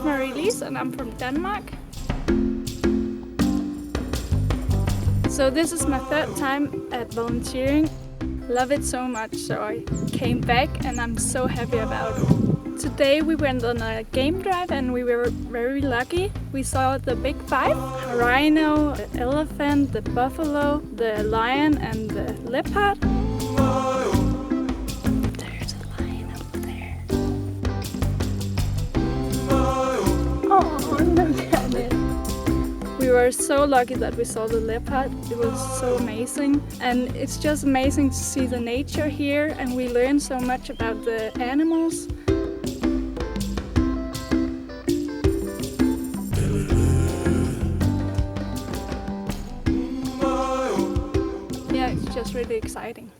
name is Elise and I'm from Denmark. So this is my third time at volunteering. Love it so much, so I came back and I'm so happy about it. Today we went on a game drive and we were very lucky. We saw the big five: a rhino, the elephant, the buffalo, the lion and the leopard. There's a lion up there. Oh, look at it. We were so lucky that we saw the leopard. It was so amazing. And it's just amazing to see the nature here, and we learned so much about the animals. Yeah, it's just really exciting.